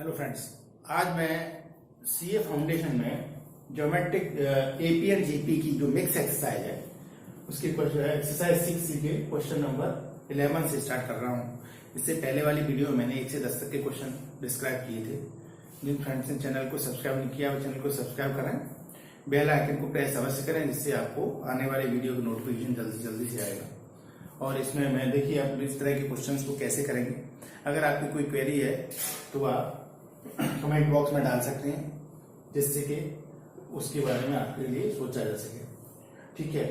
Hello friends, आज मैं CA foundation में ज्योमेट्रिक एपी एंड जीपी की जो मिक्स एक्सरसाइज है उसकी एक्सरसाइज 6 के क्वेश्चन नंबर 11 से स्टार्ट कर रहा हूँ। इससे पहले वाली वीडियो में मैंने 1 से 10 तक के क्वेश्चन डिस्क्राइब किए थे। जिन फ्रेंड्स ने चैनल को सब्सक्राइब नहीं किया वो चैनल को सब्सक्राइब करें, बेल आइकन को प्रेस अवश्य करें, जिससे आपको आने वाले वीडियो की नोटिफिकेशन जल्दी से आएगा। और इसमें मैं देखिए आप इस तरह के क्वेश्चंस को कैसे करेंगे। अगर आपकी कोई क्वेरी है तो आप कमेंट बॉक्स में डाल सकते हैं, जिससे कि उसके बारे में आपके लिए सोचा जा सके। ठीक है,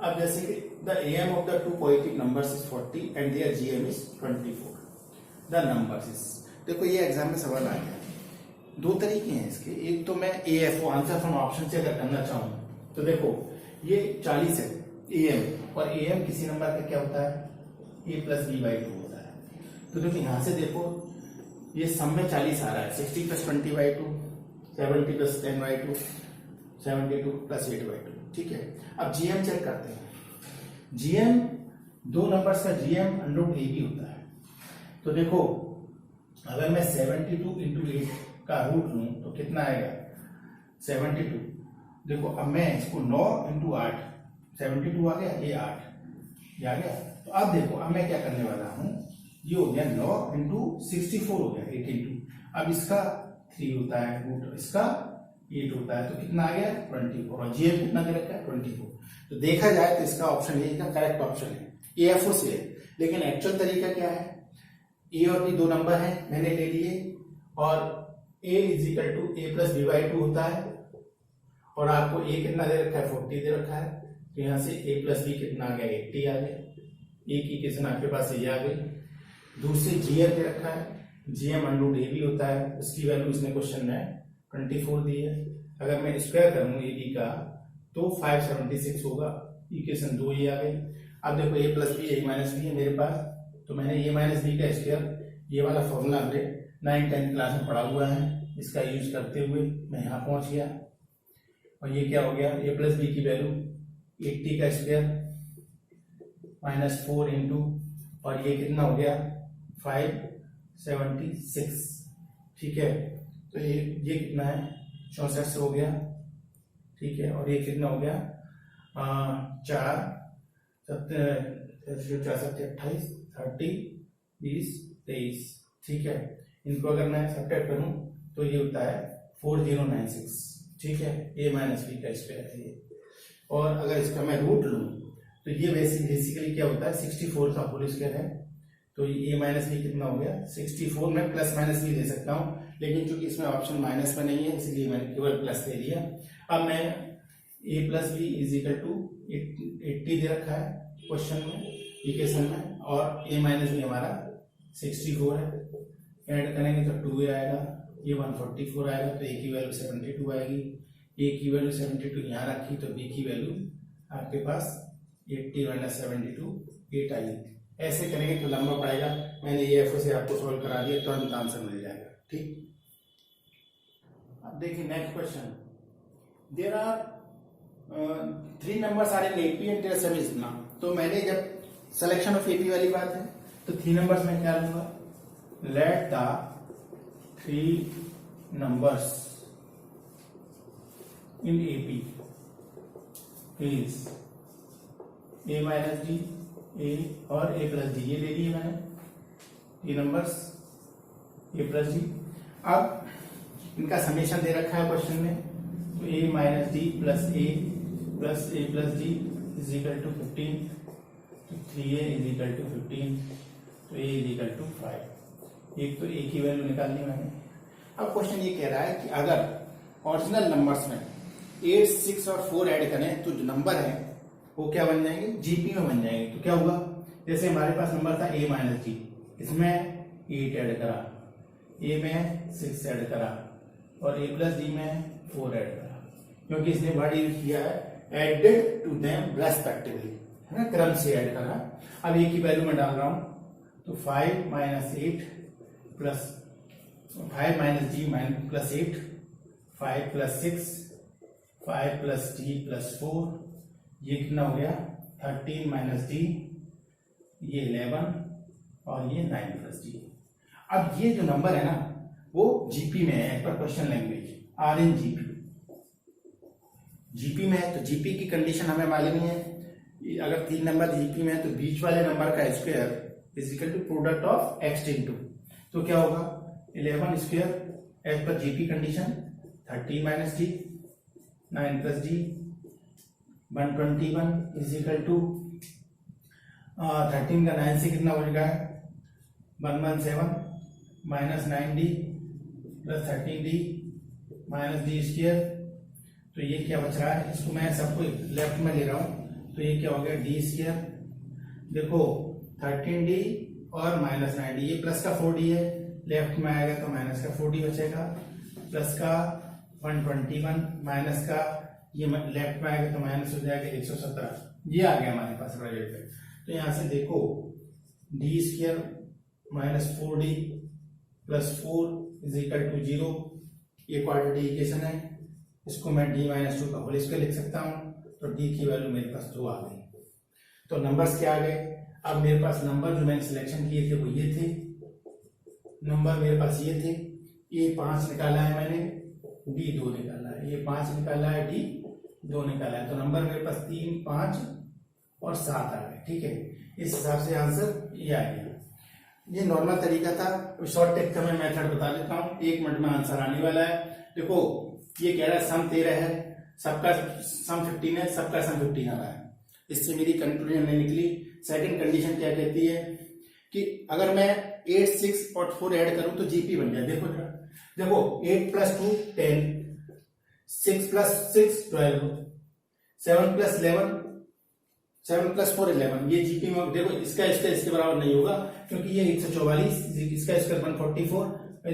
अब जैसे कि the M of the two positive numbers is 40 and their GM is 24। The numbers is, देखो ये एग्जाम में सवाल आ गया। दो तरीके हैं इसके, एक तो मैं एएफओ आंसर फ्रॉम ऑप्शन से अगर करना चाहूं तो देखो ये 40 है एएम, और एएम किसी नंबर का क्या होता है ए प्लस बी बाई 2 होता है। तो देखो यहां से देखो ये सम में 40 आ रहा है, 60 plus 20 by 2, 70 plus 10 by 2, 72 plus 8 by 2। ठीक है, अब जीएम चेक करते हैं। जीएम दो नंबर्स का जीएम अंडर ए भी होता है। तो देखो अगर मैं 72 इंटू 8 का रूट लूं तो कितना आएगा 72। देखो अब मैं इसको 9 इंटू 8, 72 आ गया, ये 8 ये आ गया। तो अब देखो अब मैं क्या करने वाला हूं, ये हो गया 9 इंटू 64 हो गया 82। अब इसका 3 होता है रूट, इसका 8 होता है, तो कितना आ गया 24। और जीएम कितना दे रखा है 24। तो देखा जाए तो इसका ऑप्शन ए का करेक्ट ऑप्शन है, एएफओ से है। लेकिन एक्चुअल तरीका क्या है, ए और बी दो नंबर है मैंने ले लिए, और A is equal to A plus B by 2 होता है, और आपको ए कितना दे रखा है 40 दे रखा है। तो यहां से ए प्लस बी कितना आ गया 80 आ गया। ए की किस्म आपके पास ये आ गई। दूसरे जीएम दे रखा है, जीएम अंडर ए भी होता है, उसकी वैल्यू इसने क्वेश्चन में 24 दी है। अगर मैं स्क्वायर करूं ए बी का तो 576 होगा। इक्वेशन 2 ये आ गई। अब देखो ए प्लस बी ए माइनस बी है मेरे पास, तो मैंने ए माइनस बी का स्क्वायर, ये वाला फॉर्मूला हमने 9-10 क्लास में पढ़ा हुआ है, इसका यूज करते हुए मैं यहाँ पहुंच गया। और ये क्या हो गया, ए प्लस बी की वैल्यू 80 का स्क्वायर माइनस 4 इंटू, और ये कितना हो गया 576। ठीक है, तो ये कितना है 64 से हो गया। ठीक है, और ये कितना हो गया 4 7 28 30 20 23। ठीक है, इनको अगर मैं सब्ट्रैक्ट करूं तो ये होता है 4096। ठीक है, ए माइनस बी का स्क्वायर है ये। और अगर इसका मैं रूट लूं तो ये बेसिकली क्या होता है 64 का होल स्क्वायर है। तो ए माइनस बी कितना हो गया 64। में प्लस माइनस भी ले सकता हूं, लेकिन चूंकि इसमें ऑप्शन माइनस में नहीं है इसलिए मैंने केवल प्लस ले लिया। अब मैं A plus B is equal to 80 दे रखा है क्वेश्चन में, इक्वेशन में, और ए माइनस बी हमारा 64 है। ऐड करेंगे तो 2 आएगा, ये 144 आएगा, तो ए की वैल्यू 72 आएगी। ए की वैल्यू 72 यहाँ रखी तो बी की वैल्यू आपके पास 80 माइनस 72 8 आई। ऐसे करेंगे तो लंबा पड़ेगा। मैंने एएफओ से आपको सॉल्व करा दिया, तुरंत आंसर मिल जाएगा। ठीक, अब देखिए next question. There are 3 numbers are in AP and their sum is ना। तो मैंने जब सिलेक्शन ऑफ एपी वाली बात है तो 3 नंबर्स में क्या लूंगा, let the 3 numbers in AP is A minus D, A और ए प्लस डी, ये ले लिए मैंने 3 नंबर्स ए प्लस डी। अब इनका समेशन दे रखा है क्वेश्चन में, तो A minus D plus A plus D is equal to 15, तो 3a इज इक्वल टू 15, तो a इज इक्वल टू 5। एक तो a की वैल्यू निकालनी मैंने। अब क्वेश्चन ये कह रहा है कि अगर ऑरिजिनल नंबर्स में 8, 6 और 4 ऐड करें तो जो नंबर है वो क्या बन जाएंगे जीपी में बन जाएंगे। तो क्या हुआ, जैसे हमारे पास नंबर था a माइनस डी, इसमें 8 ऐड करा, a में 6 ऐड करा, और a प्लस डी में 4 ऐड करा, क्योंकि इसने वर्ड यूज किया है एडेड टू देम रेस्पेक्टिवली, है ना, क्रम से ऐड करा। अब a की वैल्यू में डाल रहा हूं तो 5 minus 8 plus 5 minus D plus 8, 5 plus 6, 5 plus D plus 4, ये कितना हो गया 13 माइनस डी, ये 11 और ये 9 प्लस डी। अब ये जो नंबर है ना वो जीपी में है, as per question language, are in GP. GP में है तो जीपी की कंडीशन हमें मालूम ही है, अगर 3 नंबर जीपी में है तो बीच वाले नंबर का square is equal to product of x into, तो क्या होगा 11 square as per GP condition 13 minus d 9 plus d 121 is equal to 13 का 9 से कितना हो जाएगा 117 minus 9d plus 13d minus d square, तो ये क्या बच रहा है, इसको मैं सबको लेफ्ट में ले रहा हूं, तो ये क्या हो गया डी स्क्वायर, देखो 13d और माइनस 9d, ये प्लस का 4d है, लेफ्ट में आएगा तो माइनस का 4d बचेगा, प्लस का 121 माइनस का ये लेफ्ट में आएगा तो माइनस हो जाएगा 117, ये आ गया हमारे पास रिजल्ट। तो यहां से देखो d square minus 4d plus 4 is equal to 0, ये क्वाड्रेटिक इक्वेशन है, इसको मैं d माइनस 2 का होल स्क्वायर लिख सकता हूं, तो d की वैल्यू मेरे पास 2 आ गई। तो नंबर्स क्या आ गए, अब मेरे पास नंबर जो मैंने सिलेक्शन किए थे वो ये थे, नंबर मेरे पास ये थे, ये 5 निकाला है मैंने, d 2 निकाला है, ये 5 निकाला है, d 2 निकाला है, तो नंबर मेरे पास 3, 5 और 7 आ गए। ठीक है, इस हिसाब से आंसर ये आ गया। ये नॉर्मल तरीका था, शॉर्ट टेक का मैं मेथड बता देता हूँ, 1 मिनट में आंसर आने वाला है। देखो ये कह रहा है सम 13 है, सबका सम 15 है, सबका सम 15 आ रहा है, इससे मेरी कंक्लूजन नहीं निकली। सेकंड कंडीशन क्या कहती है कि अगर मैं 8, 6 और 4 ऐड करूं तो जीपी बन जाए। देखो 8 प्लस 2 10, 6 प्लस 6 12, 7 प्लस 11, 7 प्लस 4 11, ये जीपी में देखो इसका इसके बराबर नहीं होगा, क्योंकि ये 144, इसका स्क्वायर 144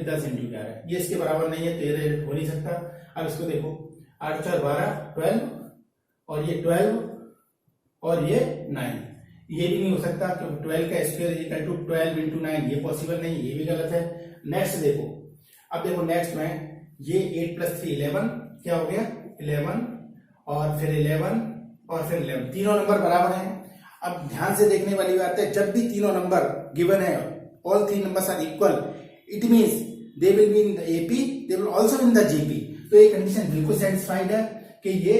10 इंटू 11, ये इसके बराबर नहीं है, 13 हो नहीं सकता। अब इसको देखो 8 4 12 12 और ये 12 और ये 9, ये भी नहीं हो सकता क्योंकि 12 का स्क्वायर इक्वल टू 12 इंटू 9, ये पॉसिबल नहीं, ये भी गलत है। नेक्स्ट देखो, अब देखो नेक्स्ट में ये 8 प्लस 3 11, क्या हो गया 11 और फिर 11 और फिर 11, तीनों नंबर बराबर हैं। अब ध्यान से देखने वाली बात है, जब भी तीनों नंबर गिवन है, all 3 numbers are equal, it means they will be in the AP, they will also in the GP. तो ये कंडीशन बिल्कुल सेटिस्फाइड है कि ये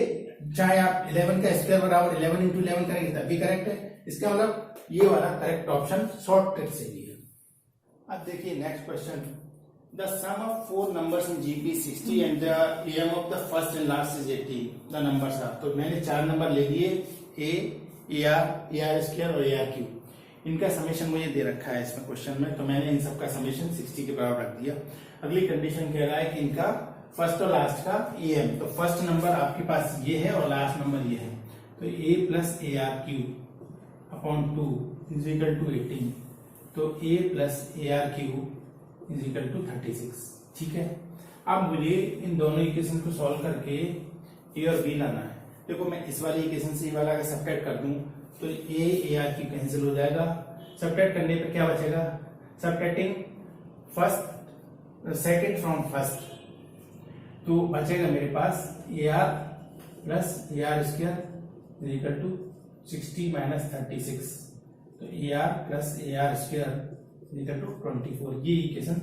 चाहे आप 11 का स्क्वायर बराबर 11 इंटू 11 करेंगे तब भी करेक्ट है, इसका मतलब ये वाला करेक्ट ऑप्शन शॉर्ट ट्रिक से ही है। अब देखिए next question, the sum of 4 numbers in GP 60 and the M of the first and last is 80, the numbers are, तो मैंने 4 नंबर ले लिए, ए आर स्क्वायर और AR क्यूब, इनका समेशन मुझे दे रखा है इसमें क्वेश्चन में, तो मैंने इन सबका समेशन 60 के बराबर रख दिया। अगली कंडीशन कह रहा है कि इनका फर्स्ट और लास्ट का एम, तो फर्स्ट नंबर आपके पास ये है और लास्ट नंबर ये है, तो a plus AR cube upon 2 is equal to 18, तो a plus AR cube is equal to 36। ठीक है, अब मुझे इन दोनों इक्वेशन को सॉल्व करके a और b लाना है। देखो मैं इस वाली इक्वेशन से ये वाला अगर सब्ट्रैक्ट कर दूं तो a AR क्यूब कैंसिल हो जाएगा, सब्ट्रैक्ट करने पे क्या बचेगा, subtracting first second from first, तो बचेगा मेरे पास AR plus AR square is equal to 60 minus 36, तो AR plus AR square is equal to 24, ये इक्वेशन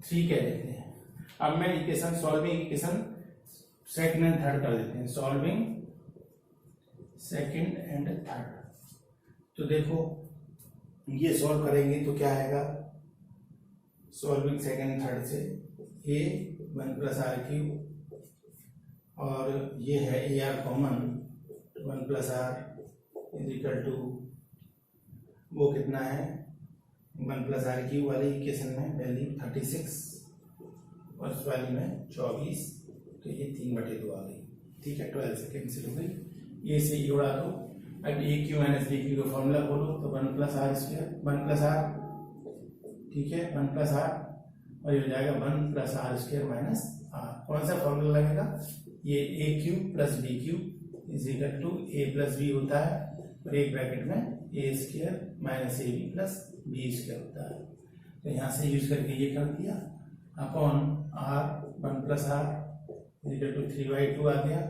3 कह देते हैं। अब मैं equation solving equation second and third कर देते हैं, सॉल्विंग सेकंड एंड थर्ड, तो देखो ये सॉल्व करेंगे तो क्या आएगा, सॉल्विंग सेकंड एंड थर्ड से a 1 प्लस आर क्यूब और ये है AR common 1 plus r is equal to वो कितना है 1 प्लस आर क्यूब वाली इक्वेशन में वैल्यू 36 और इस वाली में 24, तो ये 3/2 आ गई। ठीक है, 12 से कैंसिल हो गई, ये से ये उड़ा दो। अब a cube minus b cube का फॉर्मूला खोलो तो 1 plus are square 1 plus r, ठीक है 1 प्लस आर, और ये हो जाएगा 1 plus are square minus R. कौन सा फॉर्मूला लगेगा, ये A cube plus B cube is equal to A plus B होता है और एक ब्रैकेट में A square minus A B plus B square होता है, तो यहाँ से यूज करके ये कर दिया upon r 1 plus r is equal to 3/2 आ गया,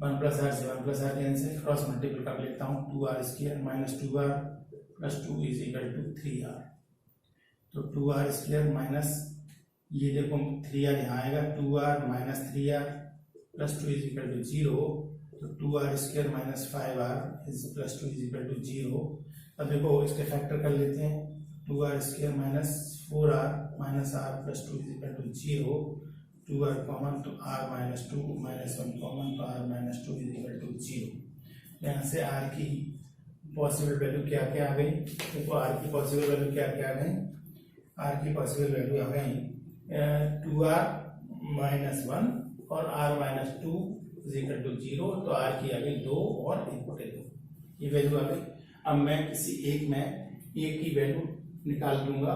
1 प्लस आर से 1 plus r cancel, cross multiple कर लेता हूँ, 2r square minus 2r plus 2 is equal to 3r, तो 2r स्क्वायर माइनस ये देखो 3r यहाँ आएगा, 2r minus 3r plus 2 is equal to 0, तो 2r square minus 5r is plus 2 is equal to 0। अब देखो इसके फैक्टर कर लेते हैं, 2r square minus 4r minus r plus 2 is equal to 0, 2r common तो r माइनस 2 माइनस 1 कॉमन तो r minus 2 is equal to 0। यहाँ से r की पॉसिबल वैल्यू क्या क्या आ गई, देखो r की पॉसिबल वैल्यू क्या क्या आ गई, r की पॉसिबल वैल्यू आ गई 2r माइनस 1 और r minus 2 is equal to 0, तो r की आ गई 2 और 1/2, ये वैल्यू आ गई। अब मैं किसी एक में a की वैल्यू निकाल दूंगा,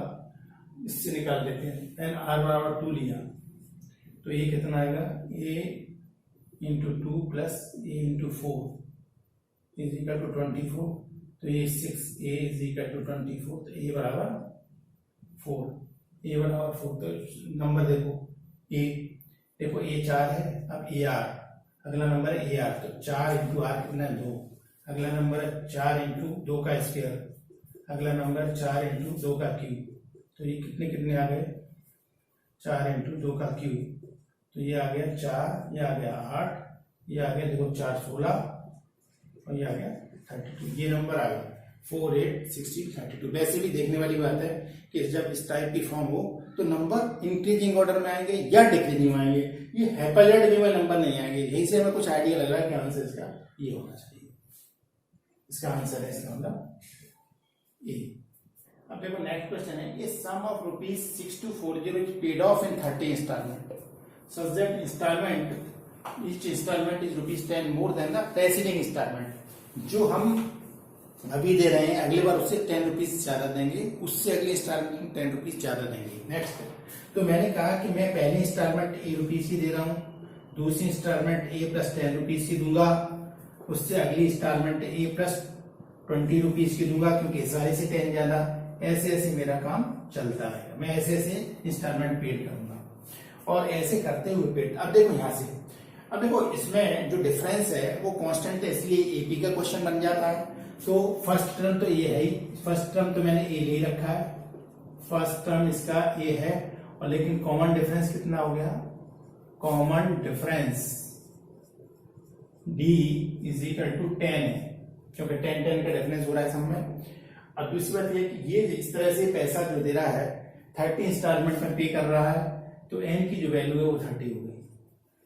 इससे निकाल देते हैं। एन r बराबर 2 लिया तो ये कितना आएगा, a into 2 plus a into 4 is equal to 24, तो ये 6a इज इक्वल टू 24, तो a बराबर 4, a बराबर 4। तो नंबर देखो a 4 है, अब ar अगला नंबर है ar, तो 4 इंटू आर कितना है 2, अगला नंबर है 4 इंटू 2 का स्क्वायर, अगला नंबर 4 इंटू 2 का क्यूब, तो ये कितने कितने आ गए 4 इंटू 2 का क्यूब, तो ये आ गया 4, ये आ गया 8, ये आ गया देखो 4 16 और ये आ गया 32, ये नंबर आ गया 4 8 16 32। वैसे भी देखने वाली बात है कि जब इस टाइप की फॉर्म हो तो नंबर इंक्रीजिंग ऑर्डर में आएंगे या डिक्रीजिंग में आएंगे, ये हैप्पीजेड में नंबर नहीं आएंगे। यही से हमें कुछ आइडिया लग रहा है कि आंसर इसका ये होना चाहिए, इसका आंसर है इसका मतलब ए। अब देखो नेक्स्ट क्वेश्चन है, ये sum of ₹6240 is paid off in 30 instalment such that instalment each instalment is ₹10 more than the preceding instalment. जो हम अभी दे रहे हैं अगली बार उससे 10 रुपीज ज्यादा देंगे, उससे अगले इंस्टॉलमेंट में 10 रुपीज ज्यादा देंगे। नेक्स्ट, तो मैंने कहा कि मैं पहले इंस्टॉलमेंट ₹1 ही दे रहा हूँ, दूसरी इंस्टॉलमेंट a प्लस 10 रुपीज ही दूंगा, उससे अगली इंस्टॉलमेंट a प्लस 20 रुपीज की दूंगा क्योंकि सारे से 10 ज्यादा। ऐसे ऐसे मेरा काम चलता रहेगा, मैं ऐसे ऐसे इंस्टॉलमेंट पेड करूंगा और ऐसे करते हुए पेड। अब देखो यहाँ से, अब देखो इसमें जो डिफरेंस है वो कांस्टेंट है, इसलिए एपी का क्वेश्चन बन जाता है। तो फर्स्ट टर्म तो ये है ही, फर्स्ट टर्म तो मैंने ए ले रखा है, फर्स्ट टर्म इसका ए है, और लेकिन कॉमन डिफरेंस कितना हो गया, common difference d is equal to 10 है क्योंकि 10 का डिफरेंस हो रहा है सब में। अब दूसरी बात ये कि ये इस तरह से पैसा जो दे रहा है 30 इंस्टॉलमेंट में पे कर रहा है, तो एन की जो वैल्यू है वो 30 हो गई।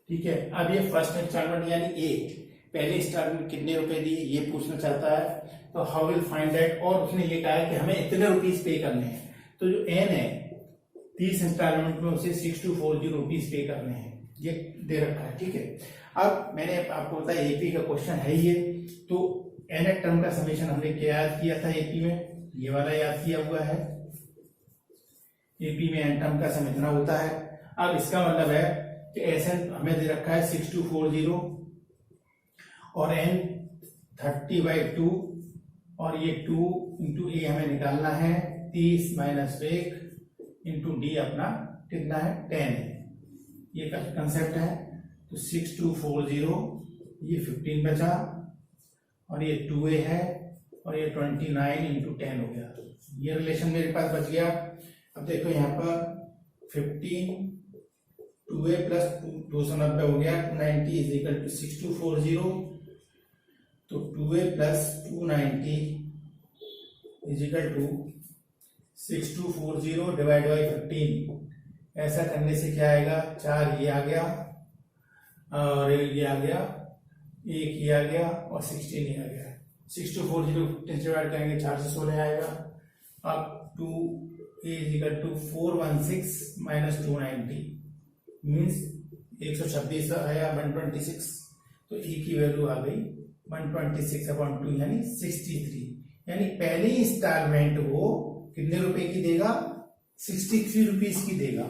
ठीक है, अब ये फर्स्ट इंस्टॉलमेंट यानी ए पहले इंस्टॉलमेंट कितने रुपए दिए ये पूछना चाहता है, तो हाउ विल फाइंड दैट, और उसने ये कहा है कि हमें इतने रुपीज पे करने हैं, तो जो एन है 30 इंस्टॉलमेंट में उसे 6240 रुपीज पे करने हैं, ये दे रखा है। ठीक है, अब मैंने आपको बताया एपी का क्वेश्चन है ये, तो एन टर्म का समेशन हमने क्या याद किया था एपी में, ये वाला याद किया हुआ है, एपी में एन टर्म का सम इतना होता है। अब इसका मतलब है कि एस एन हमें दे रखा है 6240 और एन 30/2 और ये 2 इंटू ए हमें निकालना है 30 माइनस 1 इंटू डी अपना कितना है 10 है, ये कंसेप्ट है। तो 6240 ये 15 बचा और ये 2a है और ये 29 इंटू 10 हो गया, ये रिलेशन मेरे पास बच गया। अब देखो यहाँ पर 15 2a प्लस 290 हो गया, 290 इज इक्वल टू 6240, तो 2a plus 290 is equal to 6240 divide by 15। ऐसा करने से क्या आएगा, 4 ये आ गया और ये आ गया, 1 ये आ गया और 16 ये आ गया। 6240 15 से डिवाइड करेंगे 4 से 16 आएगा। अब 2a is equal to 416 minus 290 means 126 आया 126, तो ए की वैल्यू आ गई 126/2 यानी 63, यानी पहली इंस्टॉलमेंट वो कितने रुपए की देगा, 63 रुपीज की देगा।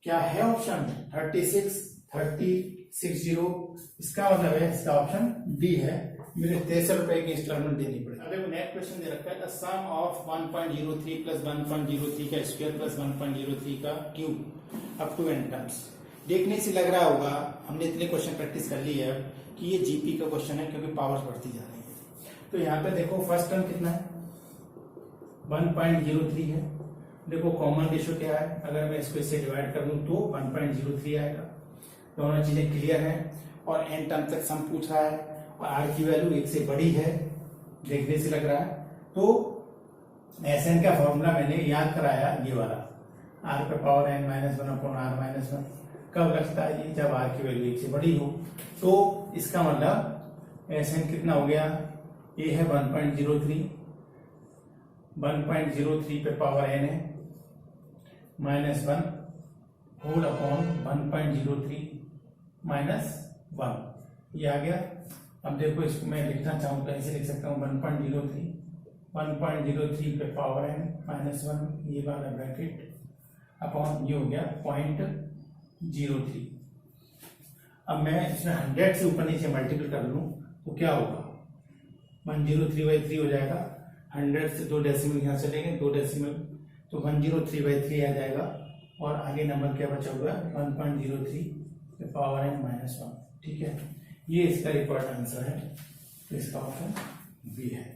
क्या है ऑप्शन 36 30 60, इसका मतलब है इसका ऑप्शन डी है, मुझे 63 रुपए की इंस्टॉलमेंट देनी पड़ेगी। अब नेक्स्ट क्वेश्चन दे रखा है द सम ऑफ 1.03 प्लस 1.03 का स्क्वायर प्लस 1.03 का cube up to n terms. देखने से लग रहा होगा हमने इतने क्वेश्चन प्रैक्टिस कर ली है कि ये जीपी का क्वेश्चन है क्योंकि पावर्स बढ़ती जा रही है। तो यहाँ पे देखो फर्स्ट टर्म कितना है 1.03 है देखो कॉमन रेशियो क्या है, अगर मैं इसको इससे डिवाइड कर दूं तो 1.03 आएगा। दोनों चीजें क्लियर हैं और n टर्म तक सम पूछ रहा है और r की वैल्यू 1 से बड़ी है, देखने से लग रहा है। तो Sn का फॉर्मूला मैंने याद कराया, ये वाला r पे power n minus 1 upon r minus 1 कब लगता है, ये जब r की वैल्यू 1 से बड़ी हो। तो इसका मतलब Sn कितना हो गया, ये है 1.03 पे पावर n है माइनस 1 होल अपॉन 1.03 माइनस 1, ये आ गया। अब देखो इसको मैं लिखना चाहूँ तो ऐसे लिख सकता हूँ 1.03 पे पावर n माइनस 1, ये वाला ब्रैकेट अपॉन ये हो गया 0.03। अब मैं इसमें 100 से ऊपर नीचे मल्टीपल कर लूँ तो क्या होगा, 103/3 हो जाएगा। 100 से 2 डेसिमल यहाँ चलेंगे, 2 डेसिमल तो 103/3 आ जाएगा और आगे नंबर क्या बचा हुआ है 1.03 पे पावर n माइनस 1। ठीक है, ये इसका रिक्वायर्ड आंसर है, तो इसका ऑप्शन बी है।